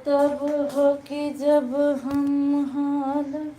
तब हो कि जब हम हाल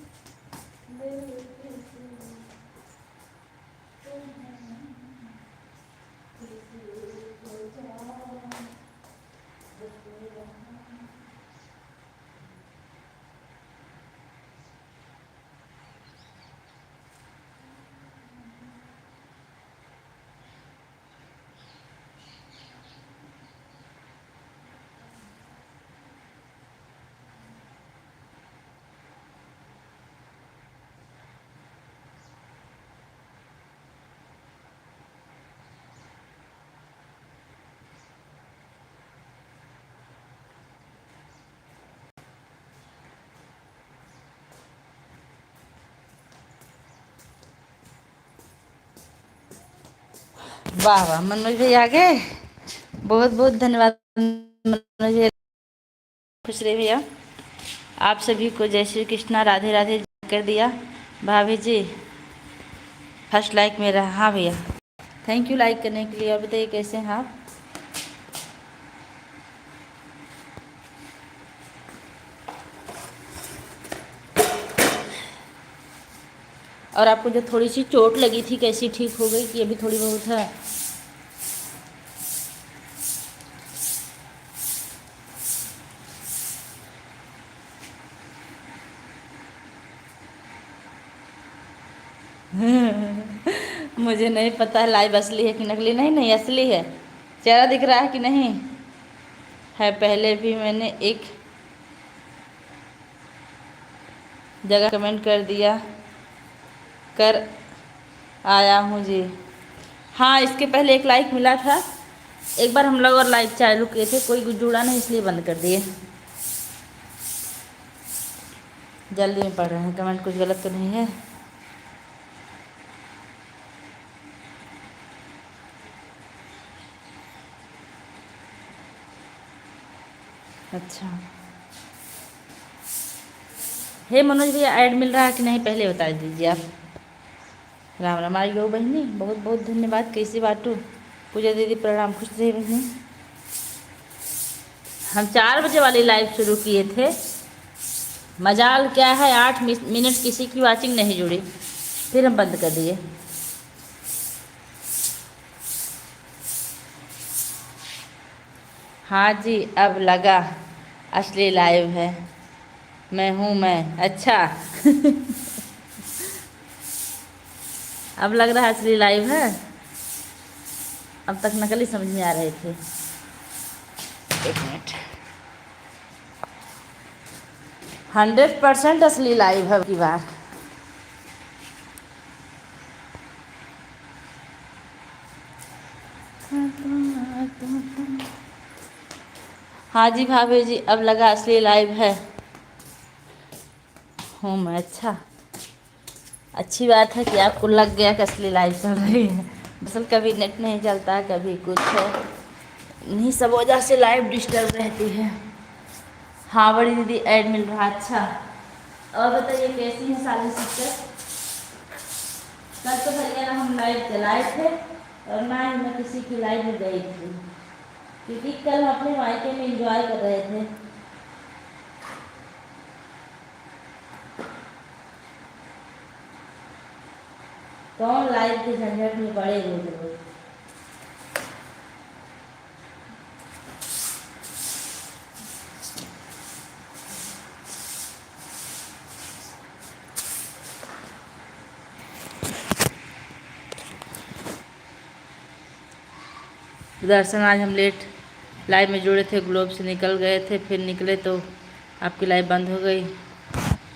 वाह वाह मनोज भैया आ गए। बहुत बहुत धन्यवाद मनोज भैया। खुश रहे भैया। आप सभी को जय श्री कृष्णा, राधे राधे कर दिया भाभी जी। फर्स्ट लाइक मेरा। हाँ भैया, थैंक यू लाइक करने के लिए। और बताइए कैसे हैं आप? और आपको जो थोड़ी सी चोट लगी थी कैसी ठीक हो गई कि अभी थोड़ी बहुत है? मुझे नहीं पता है लाइव असली है कि नकली। नहीं नहीं असली है। चेहरा दिख रहा है कि नहीं है? पहले भी मैंने एक जगह कमेंट कर दिया कर आया हूँ जी। हाँ, इसके पहले एक लाइक मिला था। एक बार हम लोग और लाइक चालू किए थे, कोई जुड़ा नहीं इसलिए बंद कर दिए। जल्दी में पढ़ रहे हैं, कमेंट कुछ गलत तो नहीं है? अच्छा, हे मनोज भैया ऐड मिल रहा है कि नहीं पहले बता दीजिए आप। राम राम आई गो बहनी, बहुत बहुत धन्यवाद। कैसी बाटू? पूजा दीदी प्रणाम। खुश रही बहनी। हम 4 बजे वाली लाइव शुरू किए थे। मजाल क्या है 8 मिनट किसी की वाचिंग नहीं जुड़ी, फिर हम बंद कर दिए। हाँ जी, अब लगा असली लाइव है। मैं हूँ मैं। अच्छा। अब लग रहा है असली लाइव है। अब तक नकली समझ में आ रहे थे। एक मिनट। 100% असली लाइव है की बार। हाँ जी भाभी जी, अब लगा असली लाइव है। हूँ मैं। अच्छा, अच्छी बात है कि आपको लग गया कि असली लाइव चल रही है। दरअसल कभी नेट नहीं चलता, कभी कुछ है, इन्हीं सब वजह से लाइव डिस्टर्ब रहती है। हाँ बड़ी दीदी ऐड मिल रहा। अच्छा, और बताइए कैसी हैं सारी सिस्टर? कल तो भैया ना हम लाइव चलाए थे और ना ही मैं किसी की लाइव में गई थी, क्योंकि कल हम अपने मायके में एंजॉय कर रहे थे। कौन लाइव के झंझट में पड़े रोज रोज। दर्शन आज हम लेट लाइव में जुड़े थे, ग्लोब से निकल गए थे, फिर निकले तो आपकी लाइव बंद हो गई।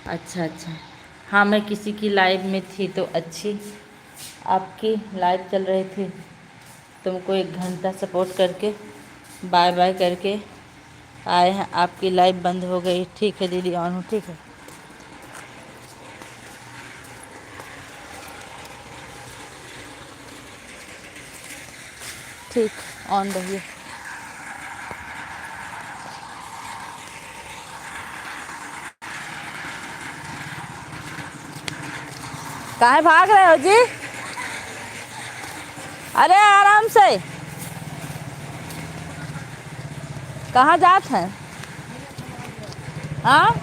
अच्छा अच्छा, हाँ मैं किसी की लाइव में थी तो अच्छी आपकी लाइव चल रही थी, तुमको 1 घंटा सपोर्ट करके बाय बाय करके आए हैं। आपकी लाइव बंद हो गई। ठीक है दीदी, ऑन हूँ। ठीक है, ठीक, ऑन रहिए। काहे भाग रहे हो जी? अरे आराम से, कहाँ जात हैं? हाँ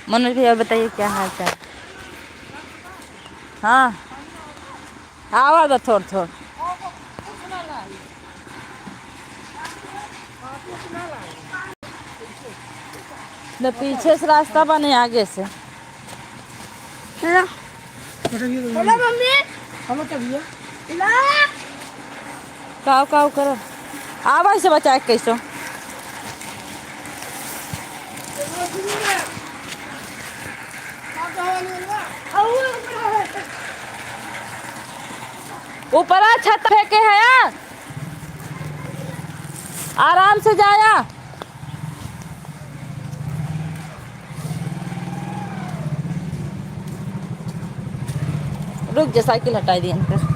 मनोज भैया बताइए क्या हाल चाल। हाँ आवाज थोड़ थोड़ न पीछे से रास्ता बने आगे से। Hello mummy. हेलो भैया काव काव करो आवाज से बचा के कैसो। ऊपर आ छत फेंके है यार आराम से जाया। रुक जा साइकिल हटा दी अंदर।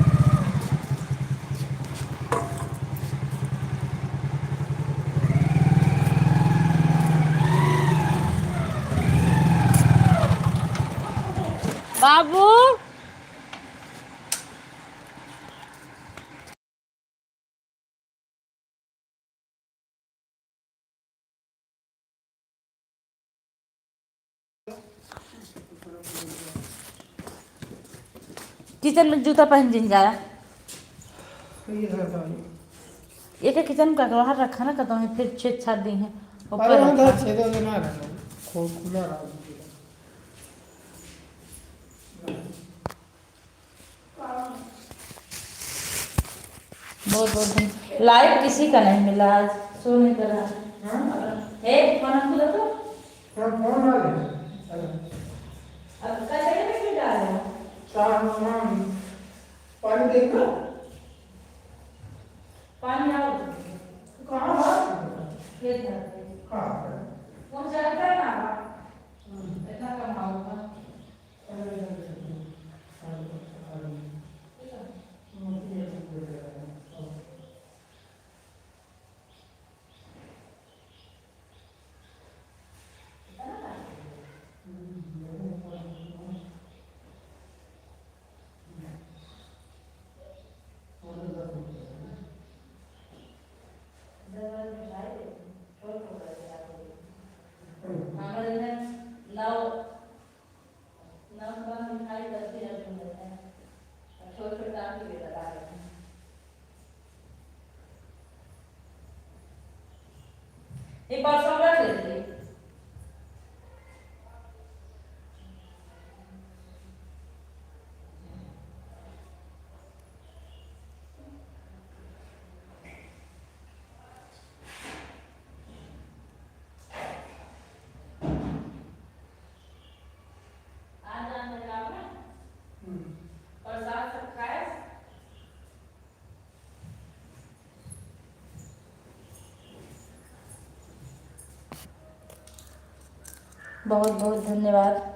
बाबू किचन में जूता पहन जिन जाया। ये क्या किचन का बाहर रखा ना कहता हूँ फिर छेद छाद दी है ऊपर बहुत बहुत लाइट किसी का नहीं मिला आज सो नहीं कर रहा है खाना खुला तो अब कैसे में डाल रहा पानी देखो पानी आओ कहाँ खेत कौन सा ना इतना कम होगा। एक बार सब रख लेते बहुत बहुत धन्यवाद।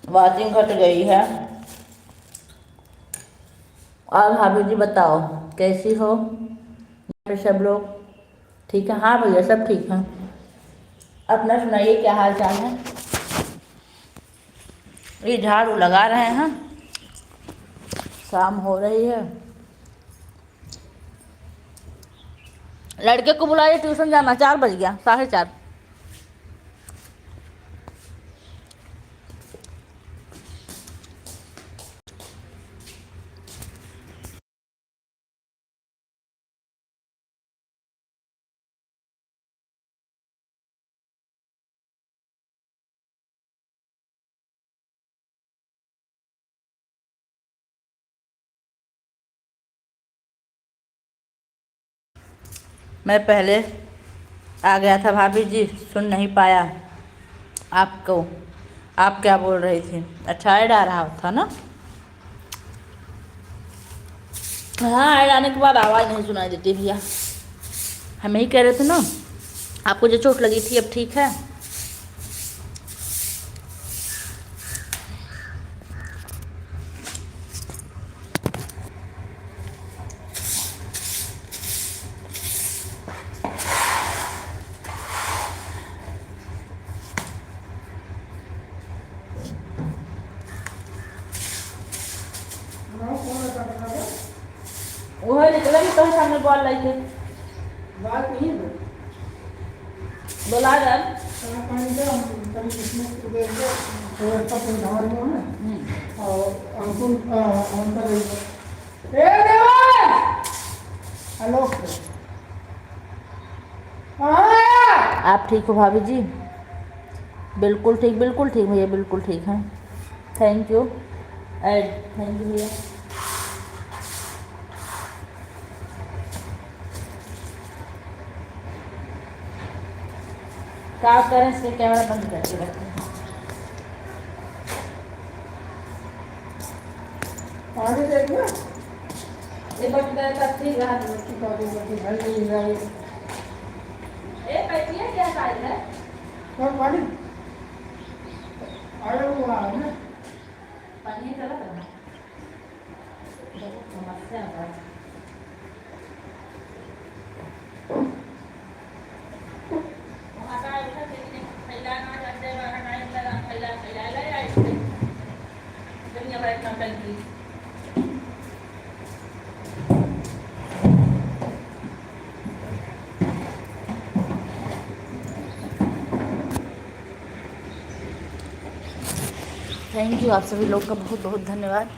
वाचिंग घट गई है। और भाभी जी बताओ कैसी हो पे सब लोग ठीक है। हाँ भैया सब ठीक है। अपना सुनाइए क्या हाल चाल है। ये झाड़ू लगा रहे हैं शाम हो रही है लड़के को बुलाइए, ट्यूशन जाना, 4 बज गया, 4:30। मैं पहले आ गया था भाभी जी, सुन नहीं पाया आपको। आप क्या बोल रही थी? अच्छा, ऐड आ रहा था ना? हाँ, ऐड आने के बाद आवाज़ नहीं सुनाई देती भैया। हम यही कह रहे थे ना, आपको जो चोट लगी थी अब ठीक है? वो निकला भी तो सामने बॉल लाइके बात नहीं है। बोला यार पानी दे, हम किसमें दे दे तो ऐसा कोई धार में है और अंकुल अंतर ए देवा हेलो आप ठीक हो भाभी जी? बिल्कुल ठीक, बिल्कुल ठीक भैया, बिल्कुल ठीक है। थैंक यू एड, थैंक यू भैया। क्या करें, इसके कैमरा बंद करके रखते हैं। पानी देखना ये बटन तक रहा की पानी बटी घर नहीं रही ए पैटिया क्या साइज है? कौन पानी आया हुआ है ना? पानी चला था समस्या है। थैंक यू, आप सभी लोग का बहुत बहुत धन्यवाद।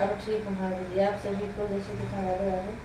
अब ठीक है, आप सभी को जैसे दिखा रहे हैं।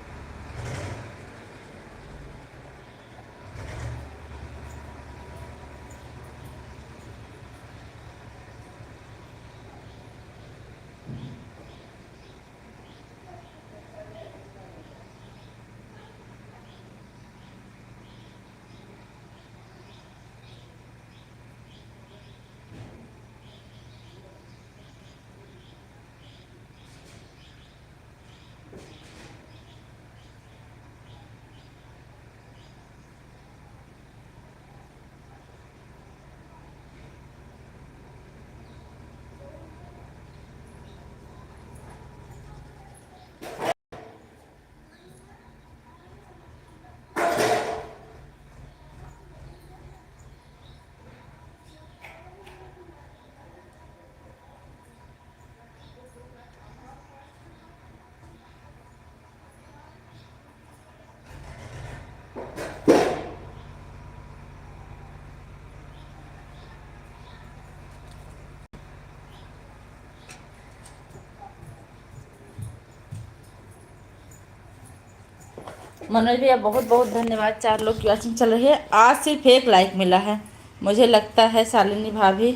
मनोज भैया बहुत बहुत धन्यवाद। 4 लोग की वॉचिंग चल रही है। आज सिर्फ 1 लाइक मिला है। मुझे लगता है शालिनी भाभी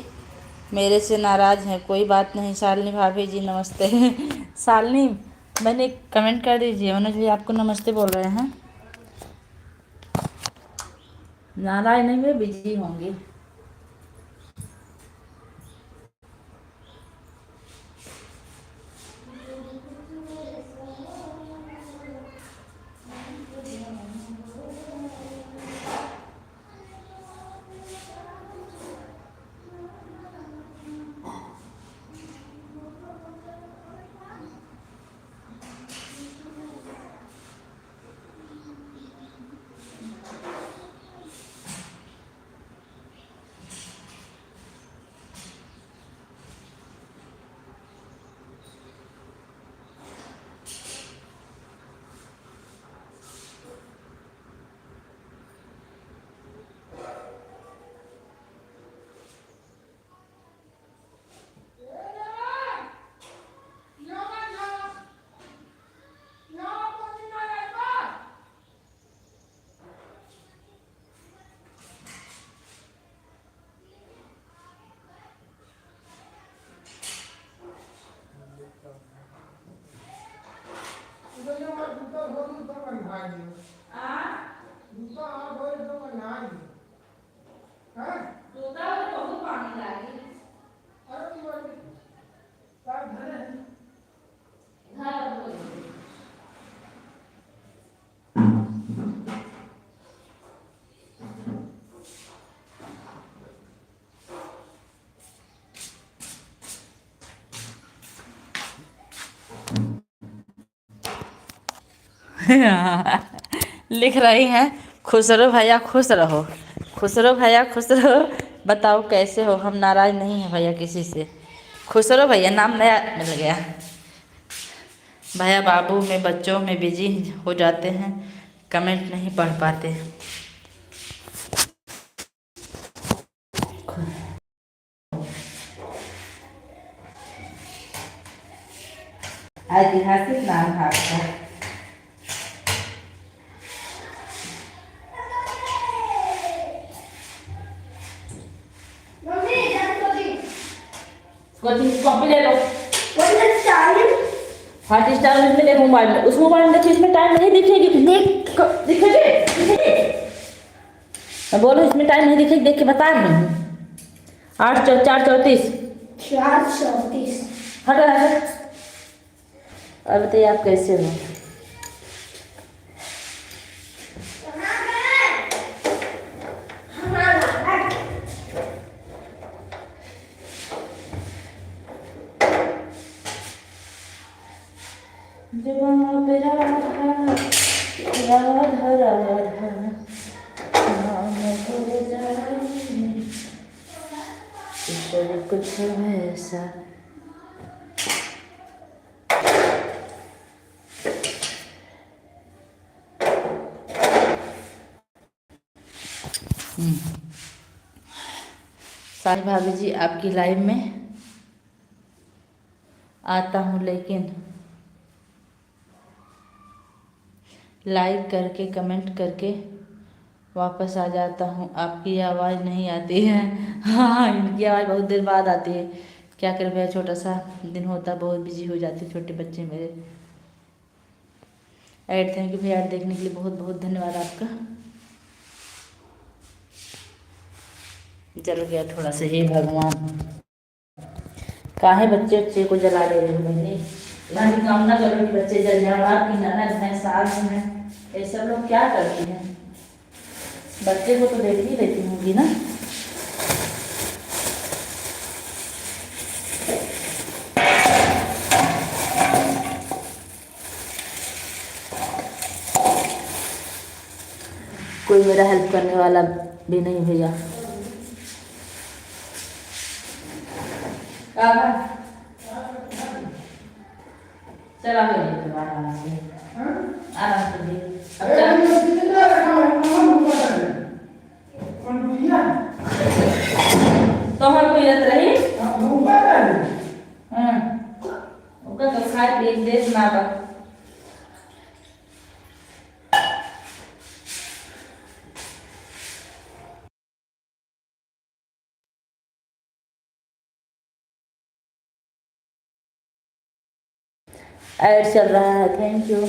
मेरे से नाराज़ हैं। कोई बात नहीं शालिनी भाभी जी, नमस्ते। शालिनी मैंने कमेंट कर दीजिए, मनोज भैया आपको नमस्ते बोल रहे हैं। नाराज नहीं हुए, बिजी होंगी। लिख रही हैं, खुश रहो भैया खुश रहो, खुश रहो भैया खुश रहो। बताओ कैसे हो, हम नाराज नहीं हैं भैया किसी से। खुश रहो भैया, नाम नया मिल गया। भैया बाबू में बच्चों में बिजी हो जाते हैं, कमेंट नहीं पढ़ पाते। ऐतिहासिक नाम है आपका। कॉपी ले लो। हॉट स्टार में ले मोबाइल में, उस मोबाइल में देखिए, इसमें टाइम नहीं दिखेगी। दिखेगी मैं बोलो, इसमें टाइम नहीं दिखेगी, देख के बता रही हूँ। 8:34 4:34 हटा है। अब बताइए आप कैसे हो। कुछ वैसा सारी भाभी जी आपकी लाइव में आता हूँ, लेकिन लाइक करके कमेंट करके वापस आ जाता हूँ। आपकी आवाज़ नहीं आती है। हाँ, इनकी आवाज़ बहुत देर बाद आती है। क्या करें भैया, छोटा सा दिन होता, बहुत बिजी हो जाते छोटे बच्चे मेरे। ऐड थैंक यू भैया, ऐड देखने के लिए बहुत बहुत धन्यवाद आपका। जल गया थोड़ा सा, हे भगवान, काहे बच्चे बच्चे को जला दे रहे हो। मैंने इलाही कामना करो कि बच्चे जल जाए। आपकी ननद है, सास है, ये सब लोग क्या करती हैं? बच्चे को तो देख ही लेती होंगी ना। कोई मेरा हेल्प करने वाला भी नहीं भैया। चला आराम से, आराम से। तो हर कोई रत रही तो खाए पिए देश ना बा। ऐड चल रहा है, थैंक यू।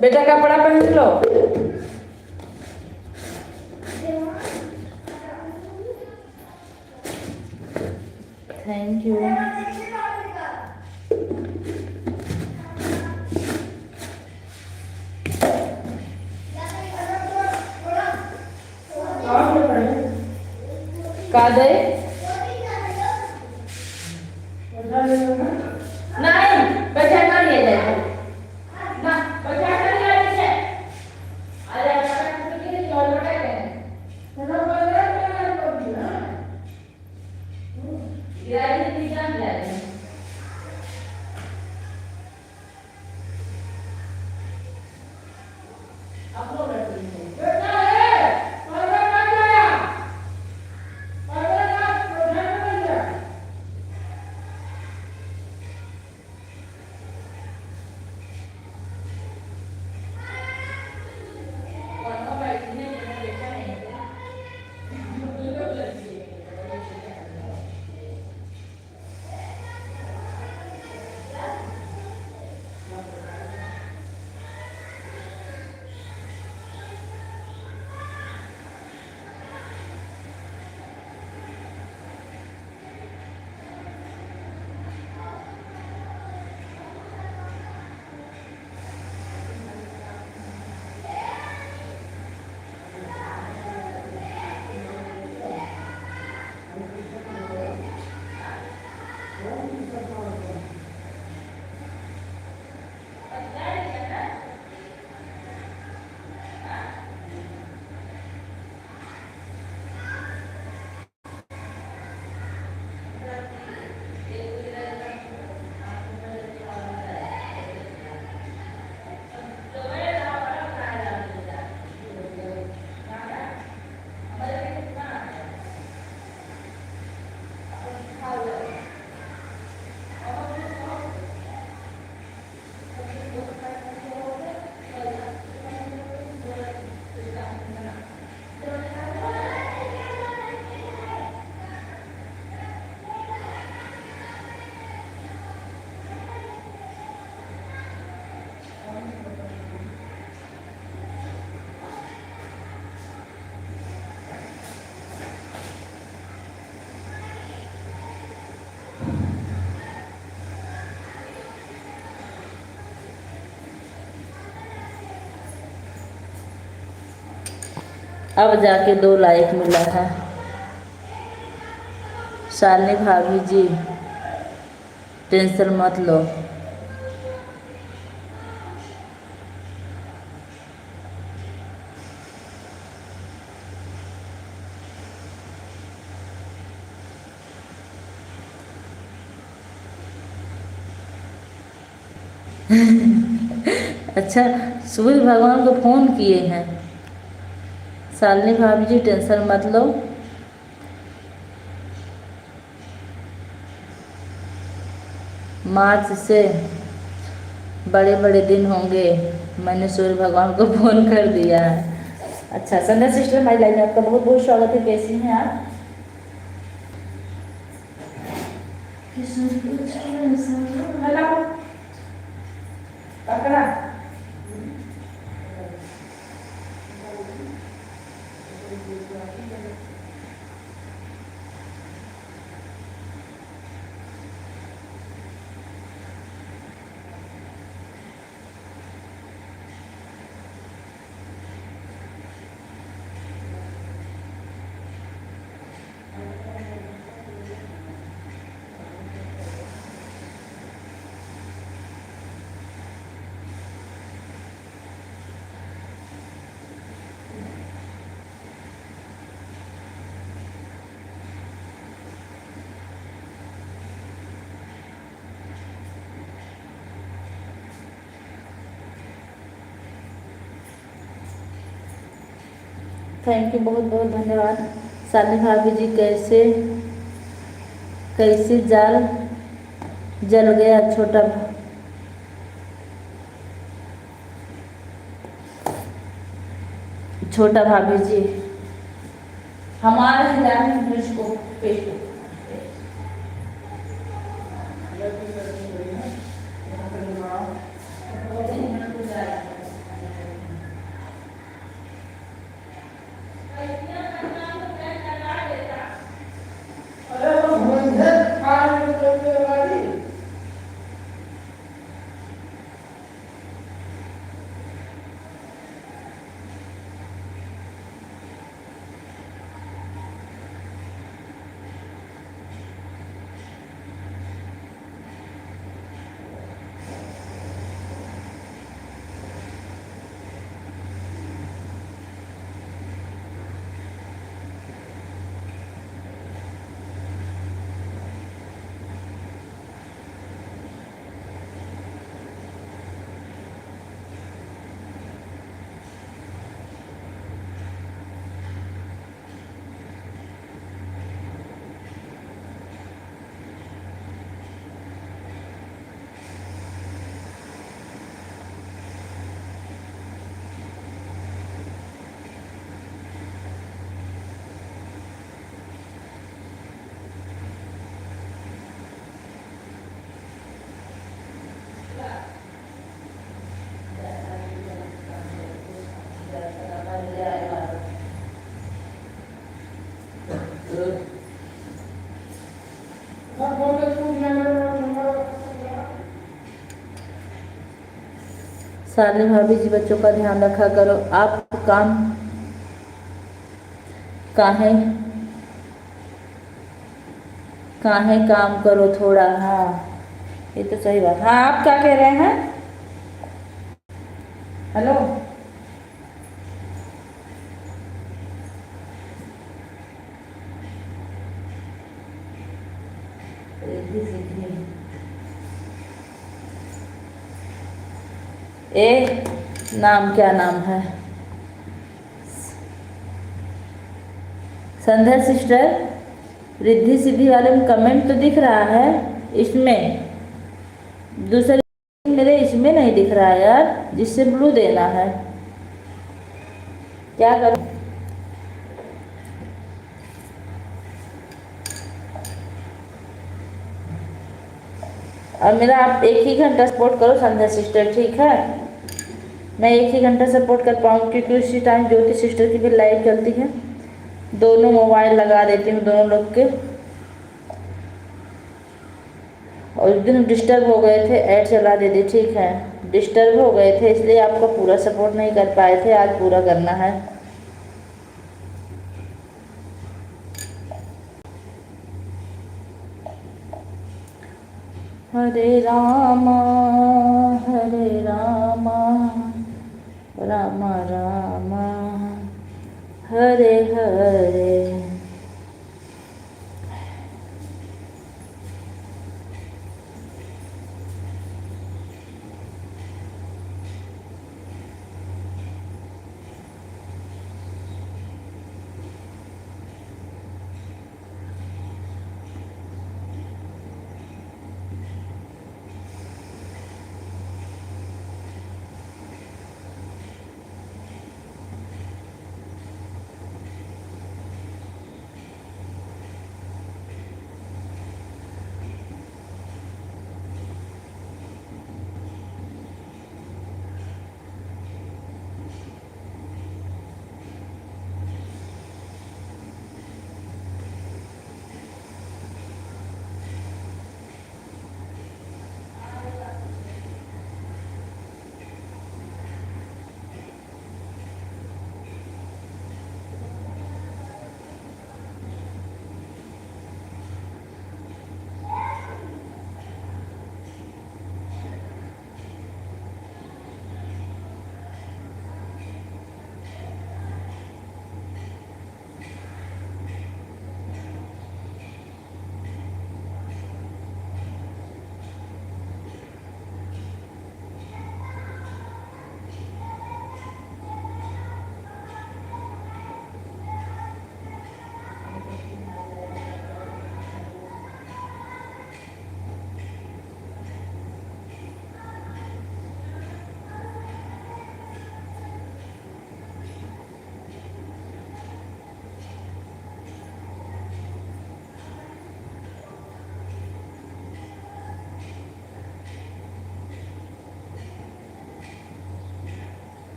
बेटा कपड़ा पहन लो। Thank you. का दे नहीं बैठा कर लिया जाए ना, बैठा कर लिया जाए। अरे बैठा के लिए जोड़ बैठा के ना बोल रहा है तो दिया ये नहीं जान जाए। आप लोग अब जाके 2 लाइक मिला है। शालिनी भाभी जी टेंशन मत लो। अच्छा, सूर्य भगवान को फोन किए हैं। शालिनी भाभी जी टेंशन मत लो। मार्च से बड़े बड़े दिन होंगे, मैंने सूर्य भगवान को फोन कर दिया है। अच्छा संध्या सिस्टर, हमारी लाइव में आपका बहुत बहुत स्वागत है। कैसी हैं आप? हेलो पकड़ा। थैंक यू, बहुत बहुत धन्यवाद। शालिनी भाभी जी कैसे कैसे जाल जल गया छोटा भाभी जी हमारे जाने को पेश शालिनी भाभी जी बच्चों का ध्यान रखा करो। आप काम काहे काहे काम करो थोड़ा। हाँ ये तो सही बात। हाँ आप क्या कह रहे हैं? हेलो ए नाम क्या नाम है? संध्या सिस्टर, रिद्धि सिद्धि वाले में कमेंट तो दिख रहा है, इसमें दूसरे मेरे इसमें नहीं दिख रहा है यार, जिससे ब्लू देना है। क्या करूं? और मेरा आप 1 ही घंटा सपोर्ट करो संध्या सिस्टर, ठीक है? मैं 1 ही घंटा सपोर्ट कर पाऊँ क्योंकि उसी टाइम ज्योति सिस्टर की भी लाइव चलती है। दोनों मोबाइल लगा देती हूँ दोनों लोग के। और उस दिन डिस्टर्ब हो गए थे, ऐड चला देती, ठीक है? डिस्टर्ब हो गए थे इसलिए आपको पूरा सपोर्ट नहीं कर पाए थे, आज पूरा करना है। हरे रामा राम राम हरे हरे।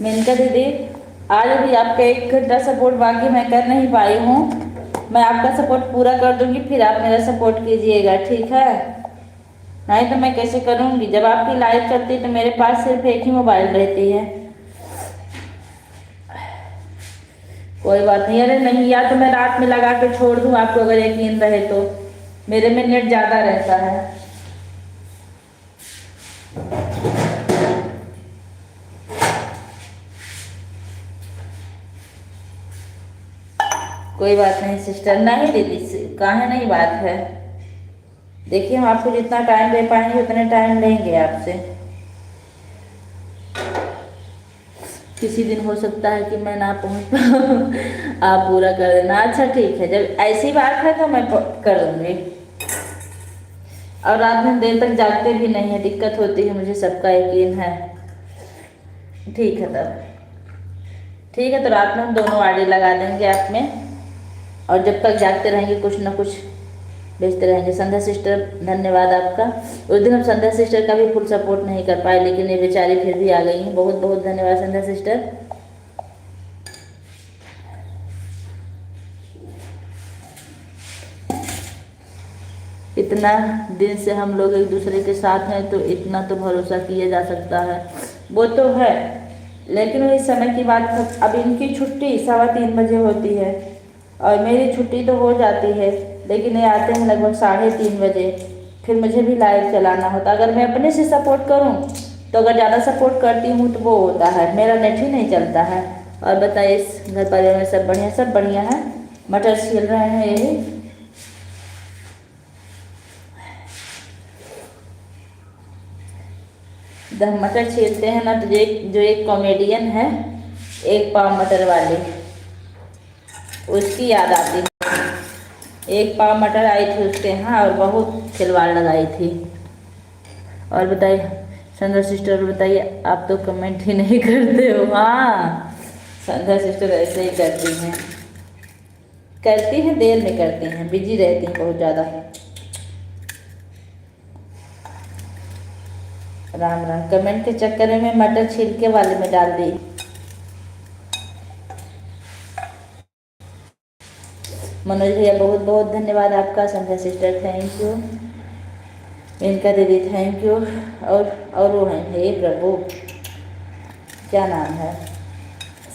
मेनका दीदी, आज भी आपका 1 घंटा सपोर्ट बाकी मैं कर नहीं पाई हूँ। मैं आपका सपोर्ट पूरा कर दूंगी, फिर आप मेरा सपोर्ट कीजिएगा, ठीक है? नहीं तो मैं कैसे करूँगी? जब आपकी लाइव चलती है तो मेरे पास सिर्फ एक ही मोबाइल रहती है। कोई बात नहीं। अरे नहीं, या तो मैं रात में लगा के छोड़ दूँ आपको, अगर यकीन रहे तो। मेरे में नेट ज़्यादा रहता है। कोई बात नहीं सिस्टर। नहीं दीदी, काहे नहीं बात है। देखिए, हम आपको जितना टाइम दे पाएंगे उतने टाइम लेंगे आपसे। किसी दिन हो सकता है कि मैं ना पहुंच पाऊँ, आप पूरा कर देना। अच्छा ठीक है, जब ऐसी बात है तो मैं कर दूंगी। और रात में देर तक जागते भी नहीं है, दिक्कत होती है, मुझे सबका यकीन है। ठीक है तब, ठीक है, तो रात में हम दोनों आईडी लगा देंगे ऐप में, और जब तक जागते रहेंगे कुछ ना कुछ भेजते रहेंगे। संध्या सिस्टर धन्यवाद आपका। उस दिन हम संध्या सिस्टर का भी फुल सपोर्ट नहीं कर पाए, लेकिन ये बेचारी फिर भी आ गई हैं। बहुत बहुत धन्यवाद संध्या सिस्टर। इतना दिन से हम लोग एक दूसरे के साथ हैं, तो इतना तो भरोसा किया जा सकता है। वो तो है, लेकिन वो इस समय की बात, अब इनकी छुट्टी 3:15 बजे होती है और मेरी छुट्टी तो हो जाती है, लेकिन ये आते हैं लगभग 3:30 बजे। फिर मुझे भी लाइव चलाना होता। अगर मैं अपने से सपोर्ट करूं, तो अगर ज़्यादा सपोर्ट करती हूँ तो वो होता है, मेरा नेट ही नहीं चलता है। और बताइए, इस घर परिवार में सब बढ़िया? सब बढ़िया है। मटर छील रहे हैं यही। जब हम मटर छीलते हैं ना, तो जो एक कॉमेडियन है, एक पाव मटर वाली, उसकी याद आती है। एक पाव मटर आई थी उसके यहाँ और बहुत खिलवाड़ लगाई थी। और बताइए संध्या सिस्टर, बताइए, आप तो कमेंट ही नहीं करते हो। हाँ, संध्या सिस्टर ऐसे ही करती हैं, करती हैं, देर में करती हैं, बिजी रहती हैं बहुत ज़्यादा। राम राम। कमेंट के चक्कर में मटर छिलके वाले में डाल दी। मनोज भैया बहुत बहुत धन्यवाद आपका। संध्या सिस्टर थैंक यू। इनका दीदी थैंक यू। और वो हैं, हे प्रभु, क्या नाम है?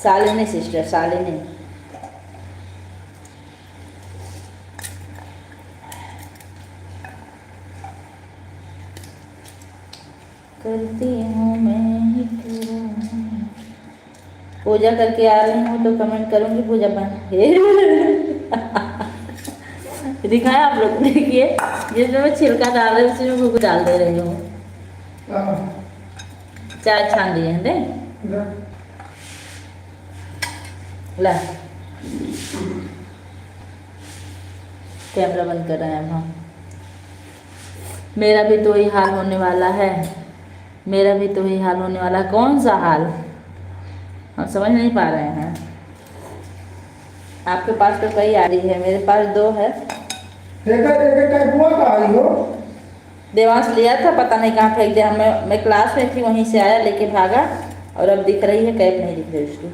शालिनी सिस्टर, शालिनी। करती हूँ मैं ही पूजा करके आ रही हूँ, तो कमेंट करूँगी पूजा बन। दिखाया आप लोग, देखिए जिसमें मैं छिलका डाल रही हूँ उसी में कुछ डाल दे रही हूँ। चाय छान लिए हैं दे ला। कैमरा बंद कर रहे हैं हम। मेरा भी तो वही हाल होने वाला है, मेरा भी तो वही हाल होने वाला है। कौन सा हाल, हम समझ नहीं पा रहे हैं। आपके पास तो कई आ रही है, मेरे पास 2 है। देवांश लिया था, पता नहीं कहाँ फेंक दिया। मैं क्लास में थी, वहीं से आया लेके भागा, और अब दिख रही है, कैप नहीं दिख रही उसकी।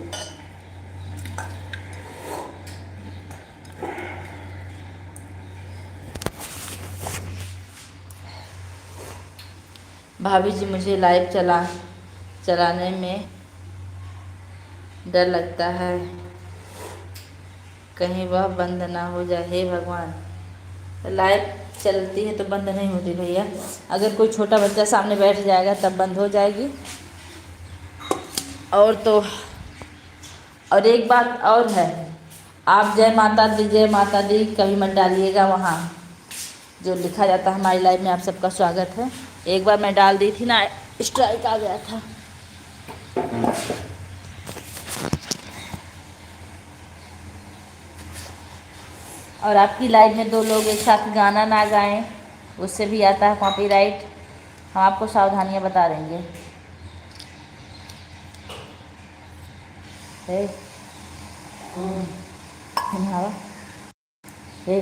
भाभी जी, मुझे लाइव चलाने में डर लगता है, कहीं वह बंद ना हो जाए। हे भगवान, लाइव चलती है तो बंद नहीं होती भैया। अगर कोई छोटा बच्चा सामने बैठ जाएगा तब बंद हो जाएगी। और तो और एक बात और है, आप जय माता दी कभी मत डालिएगा। वहाँ जो लिखा जाता है हमारी लाइव में, आप सबका स्वागत है। एक बार मैं डाल दी थी ना, स्ट्राइक आ गया था। और आपकी लाइव में 2 लोग एक साथ गाना ना गाएं, उससे भी आता है कॉपीराइट। हम आपको सावधानियां बता देंगे। हे हे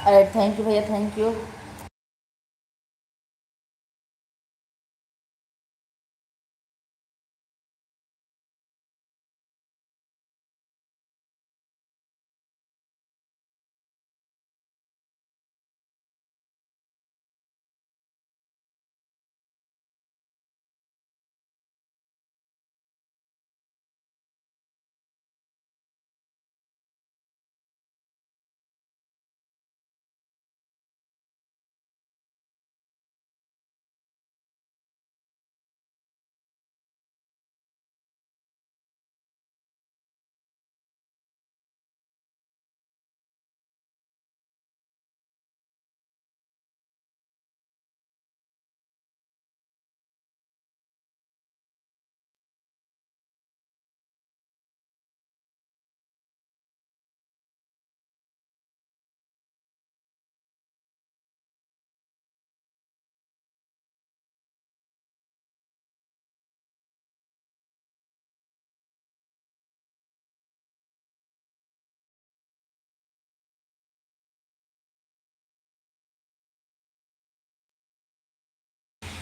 अरे थैंक यू भैया, थैंक यू।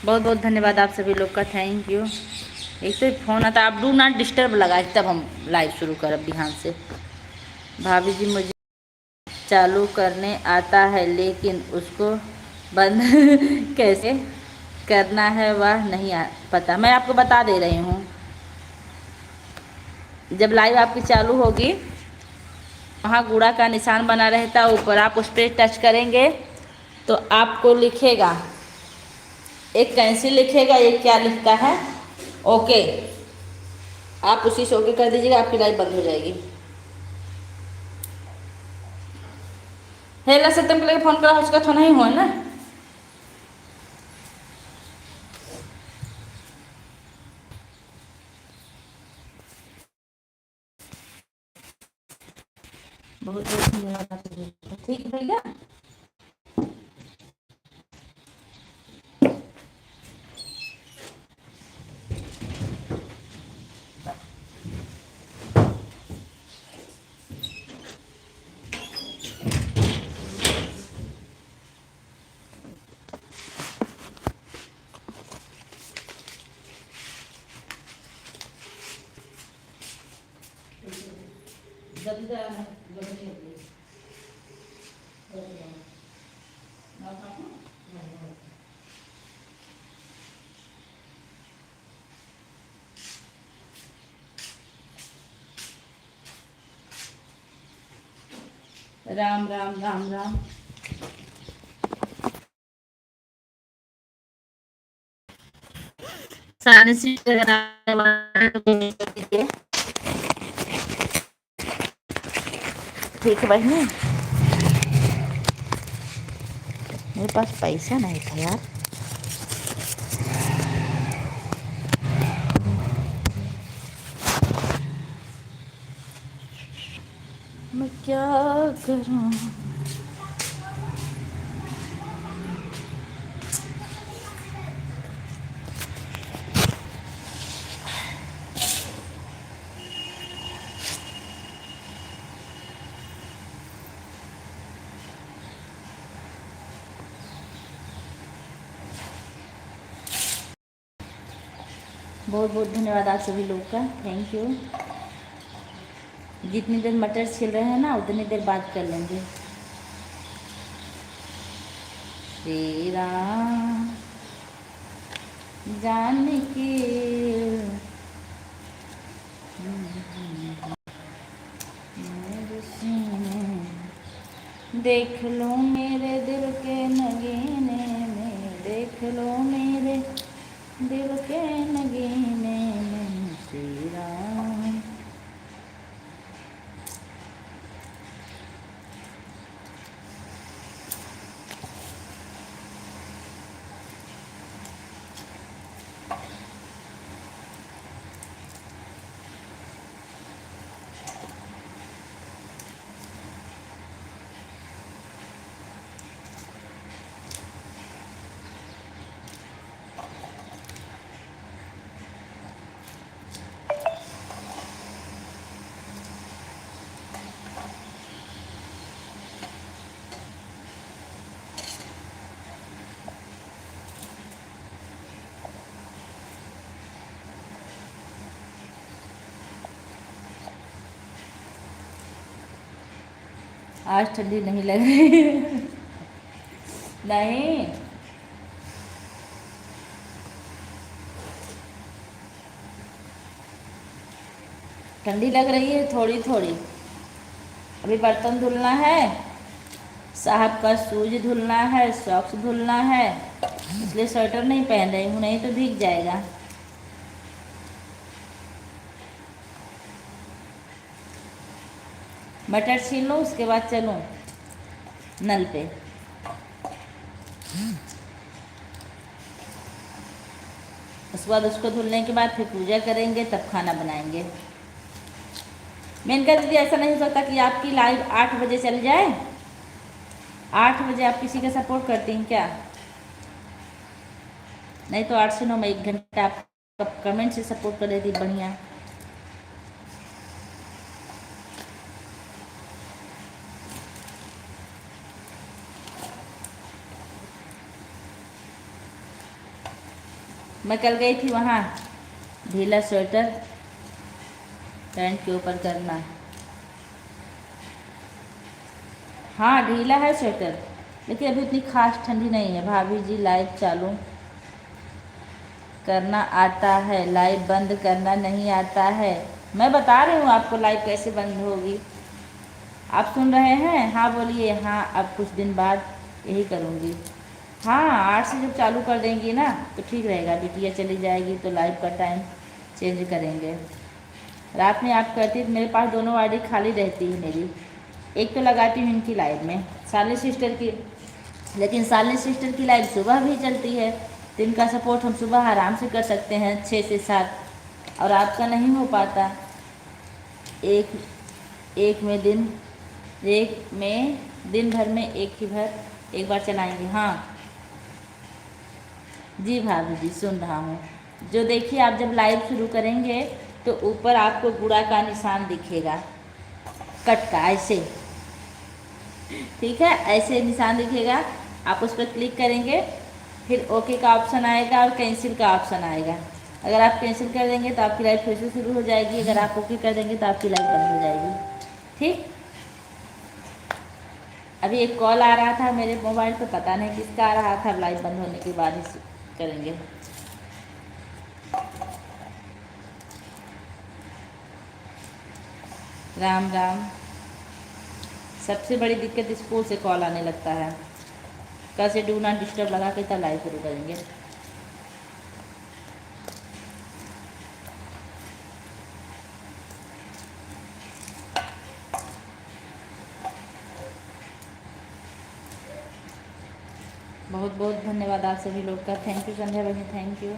बहुत बहुत धन्यवाद आप सभी लोग का, थैंक यू। एक तो फ़ोन आता, आप डू नॉट डिस्टर्ब लगाए तब हम लाइव शुरू करब ध्यान से। भाभी जी मुझे चालू करने आता है लेकिन उसको बंद कैसे करना है वह नहीं पता। मैं आपको बता दे रही हूँ, जब लाइव आपकी चालू होगी वहाँ गुड़ा का निशान बना रहता है ऊपर, आप उस पर टच करेंगे तो आपको लिखेगा, एक कैंसिल लिखेगा, एक क्या लिखता है, ओके। आप उसी से ओके कर दीजिएगा, आपकी लाइव बंद हो जाएगी। हेला सत्यम के लिए फोन करा, उसका तो नहीं हुआ ना। बहुत बहुत धन्यवाद, ठीक भैया। राम राम राम राम। सारे सीट ठीक है बहनी, मेरे पास पैसा नहीं था यार। मैं क्या करूं। बहुत बहुत धन्यवाद आप सभी लोग का, थैंक यू। जितनी देर मटर छिल रहे हैं ना उतनी देर बात कर लेंगे। श्री राम जानकी देख लो मेरे दिल के नगीने में, देख लो मेरे दिल के नगीने में श्री राम। आज ठंडी नहीं लग रही। नहीं, ठंडी लग रही है थोड़ी थोड़ी। अभी बर्तन धुलना है, साहब का शूज धुलना है, सॉक्स धुलना है, इसलिए स्वेटर नहीं पहन रही हूँ, नहीं तो भीग जाएगा। मटर छीन लूँ, उसके बाद चलूँ नल पे। उसके बाद उसको धुलने के बाद फिर पूजा करेंगे, तब खाना बनाएंगे। मैंने कहा दीदी ऐसा नहीं हो सकता कि आपकी लाइव 8 बजे चल जाए? 8 बजे आप किसी का सपोर्ट करती हैं क्या? नहीं तो 8 से 9 में 1 घंटा आप कमेंट से सपोर्ट कर देती, बढ़िया। मैं कल गई थी वहाँ, ढीला स्वेटर पैंट के ऊपर करना। हाँ ढीला है स्वेटर, लेकिन अभी उतनी खास ठंडी नहीं है। भाभी जी लाइव चालू करना आता है, लाइव बंद करना नहीं आता है। मैं बता रही हूँ आपको लाइव कैसे बंद होगी। आप सुन रहे हैं? हाँ बोलिए। हाँ अब कुछ दिन बाद यही करूँगी। हाँ 8 से जब चालू कर देंगी ना तो ठीक रहेगा। बिटिया चली जाएगी तो लाइव का टाइम चेंज करेंगे। रात में आप करती तो मेरे पास दोनों आईडी खाली रहती है मेरी। एक तो लगाती हूँ इनकी लाइव में, साली सिस्टर की, लेकिन साली सिस्टर की लाइव सुबह भी चलती है, तो इनका सपोर्ट हम सुबह आराम से कर सकते हैं 6 से 7, और आपका नहीं हो पाता। एक एक में दिन एक में दिन भर में एक बार चलाएंगे। हाँ जी भाभी जी सुन रहा हूँ। जो देखिए आप जब लाइव शुरू करेंगे तो ऊपर आपको गुड़ा का निशान दिखेगा, कट का ऐसे, ठीक है, ऐसे निशान दिखेगा। आप उस पर क्लिक करेंगे, फिर ओके का ऑप्शन आएगा और कैंसिल का ऑप्शन आएगा। अगर आप कैंसिल कर देंगे तो आपकी लाइव फिर से शुरू हो जाएगी, अगर आप ओके कर देंगे तो आपकी लाइव बंद हो जाएगी। ठीक। अभी एक कॉल आ रहा था मेरे मोबाइल पे, पता नहीं किसका आ रहा था। लाइव बंद होने के बाद ही करेंगे। राम राम। सबसे बड़ी दिक्कत स्कूल से कॉल आने लगता है। कल से डू नॉट डिस्टर्ब लगा के तब लाइव शुरू करेंगे। बहुत बहुत धन्यवाद आप सभी लोग का। थैंक यू संध्या बहनी, थैंक यू।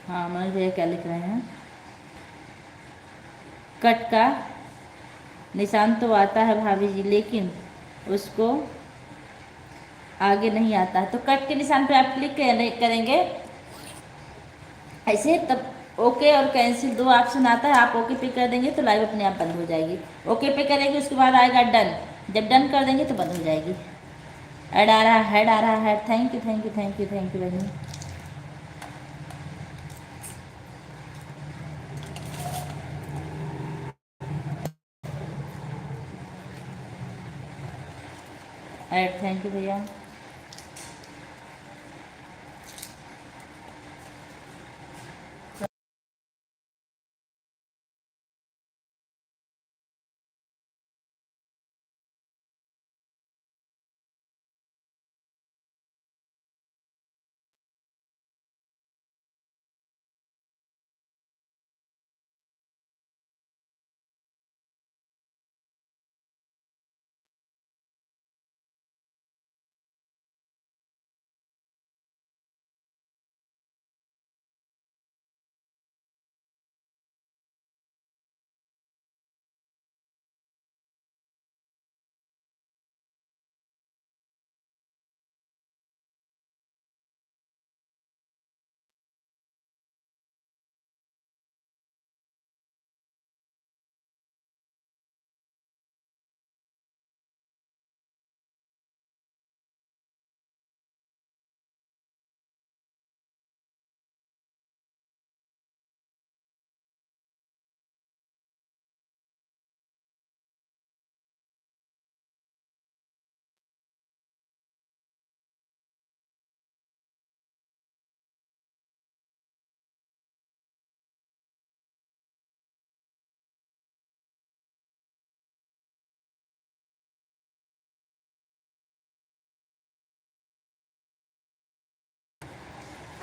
हाँ मनोज भैया क्या लिख रहे हैं? कट का निशान तो आता है भाभी जी, लेकिन उसको आगे नहीं आता है। तो कट के निशान पे आप क्लिक करेंगे ऐसे, तब ओके और कैंसिल 2 ऑप्शन आता है। आप ओके पे कर देंगे तो लाइव अपने आप बंद हो जाएगी। ओके पे करेंगे उसके बाद आएगा डन, जब डन कर देंगे तो बंद हो जाएगी। ऐड आ रहा है, ऐड आ रहा है। Thank you thank you thank you thank you बहनी। ऐड, थैंक यू भैया।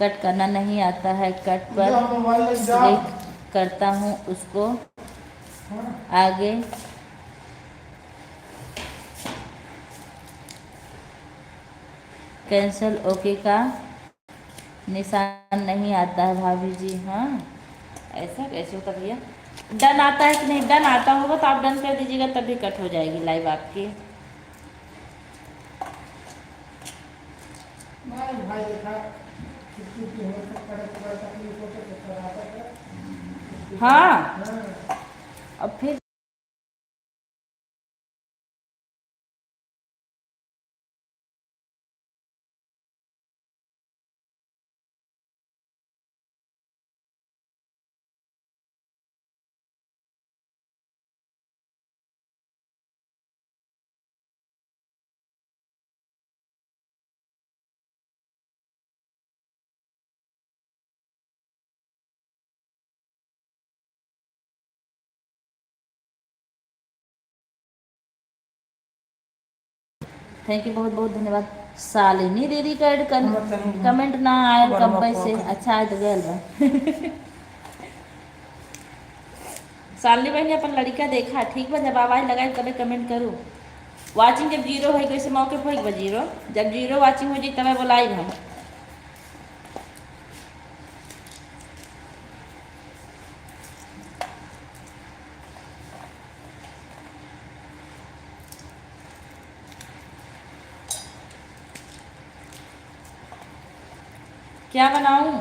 कट करना नहीं आता है, कट पर क्लिक करता हूँ उसको आगे कैंसल ओके का निशान नहीं आता है भाभी जी। हाँ, ऐसा कैसे होता भैया? डन आता है कि नहीं? डन आता होगा तो आप डन कर दीजिएगा, तभी कट हो जाएगी लाइव आपकी। हाँ, अब फिर थैंक यू, बहुत बहुत धन्यवाद। शालिनी दीदी का ऐड कर कमेंट ना आए कब से अच्छा है तो गल बा। शालिनी बहन अपन लड़का देखा ठीक बा, जब आवाज़ लगाए तबे कमेंट करूँ। वाचिंग जब जीरो है कैसे मौके पर होई बा जीरो, जब जीरो वाचिंग हो जाए तबे बोलाई हम। क्या बनाऊं?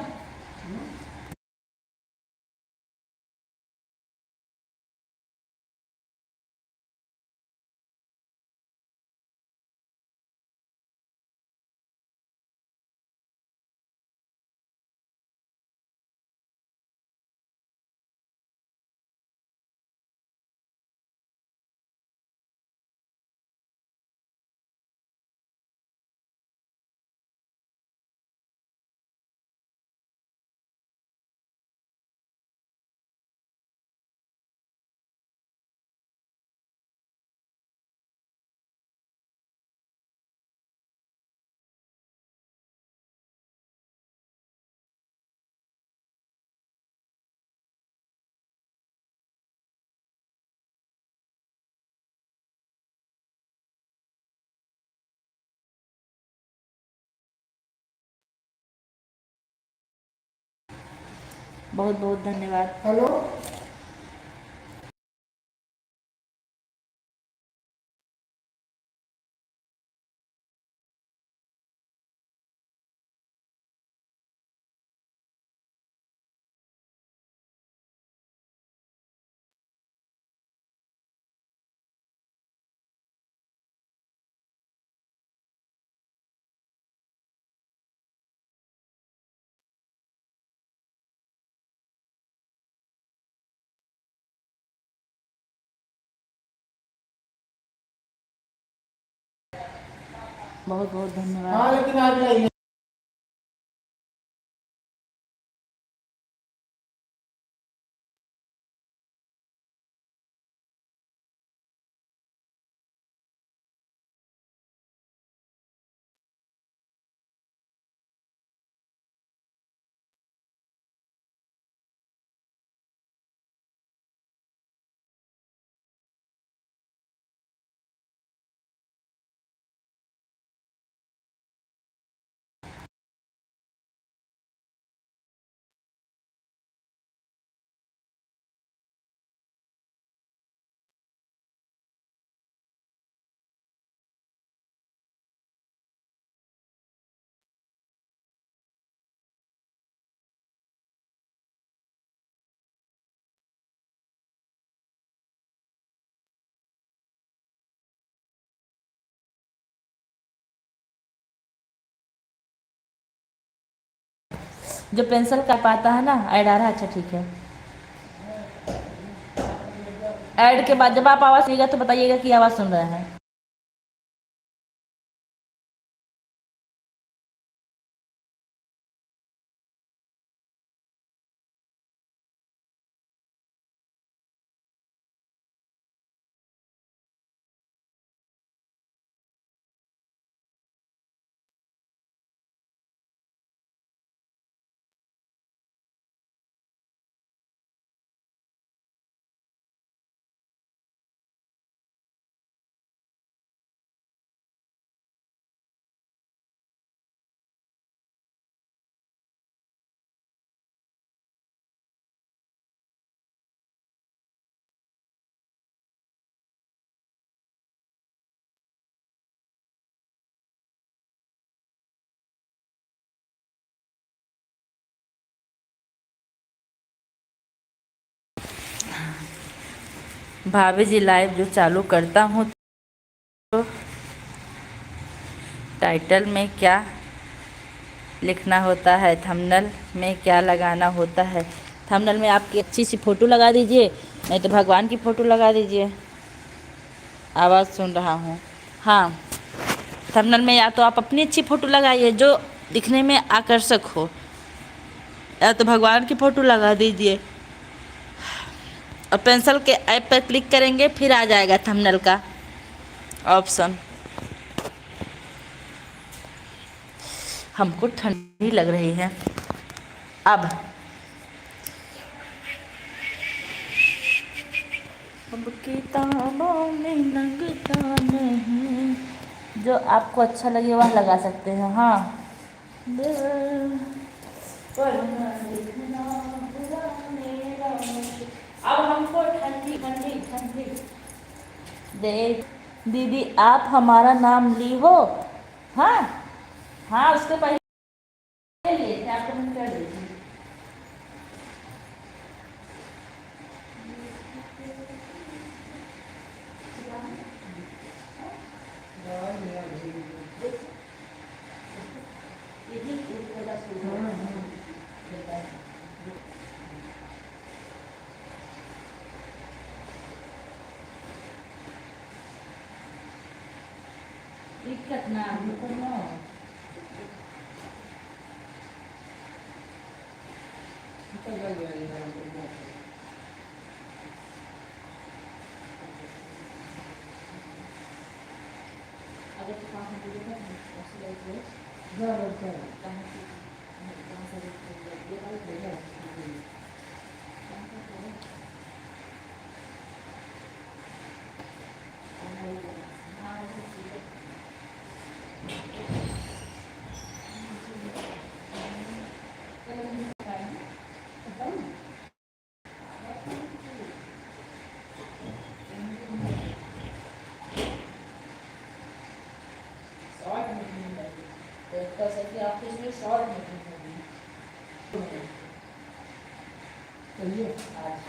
बहुत बहुत धन्यवाद। हेलो, बहुत बहुत धन्यवाद। हाँ लेकिन आज जो पेंसिल का पाता है ना ऐड आ रहा है। अच्छा ठीक है, ऐड के बाद जब आप आवाज़ सुनिएगा तो बताइएगा कि आवाज़ सुन रहे हैं। भाभी जी लाइव जो चालू करता हूँ तो टाइटल में क्या लिखना होता है, थंबनेल में क्या लगाना होता है। थंबनेल में आपकी अच्छी सी फ़ोटो लगा दीजिए, नहीं तो भगवान की फ़ोटो लगा दीजिए। आवाज़ सुन रहा हूँ। हाँ, थंबनेल में या तो आप अपनी अच्छी फ़ोटो लगाइए जो दिखने में आकर्षक हो, या तो भगवान की फ़ोटो लगा दीजिए। और पेंसिल के ऐप पर क्लिक करेंगे फिर आ जाएगा थंबनेल का ऑप्शन। हमको ठंडी लग रही है अब किताबों में लगता नहीं, जो आपको अच्छा लगे वह लगा सकते हैं। हाँ, पढ़ना लिखना बुरा मेरा मुश्किल। अब हमको ठंडी ठंडी ठंडी दे दीदी, आप हमारा नाम ली हो। हाँ हाँ, उसके पहले लिए थे, आप कमेंट कर दीजिए। दिक्कत ना ऑफिस में शॉर्ट मीटिंग होगी आज।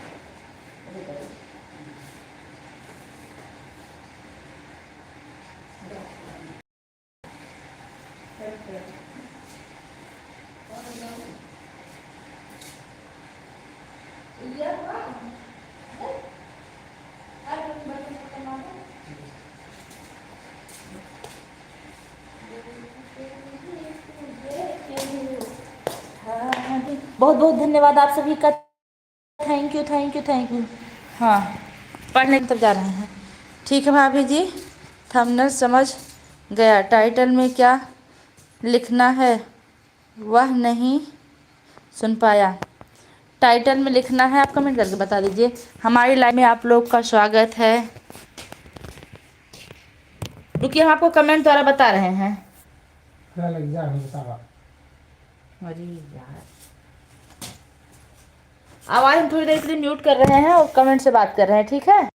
बहुत बहुत धन्यवाद आप सभी का। Thank you thank you thank you. हाँ, पढ़ने तब जा रहे हैं। ठीक है भाभी जी, थंबनेल समझ गया। टाइटल में क्या लिखना है वह नहीं सुन पाया। टाइटल में लिखना है, आप कमेंट करके बता दीजिए। हमारी लाइव में आप लोग का स्वागत है। रुकिए, हम आपको कमेंट द्वारा बता रहे हैं। अरे यार, आवाज़ हम थोड़ी देर के लिए म्यूट कर रहे हैं और कमेंट से बात कर रहे हैं, ठीक है।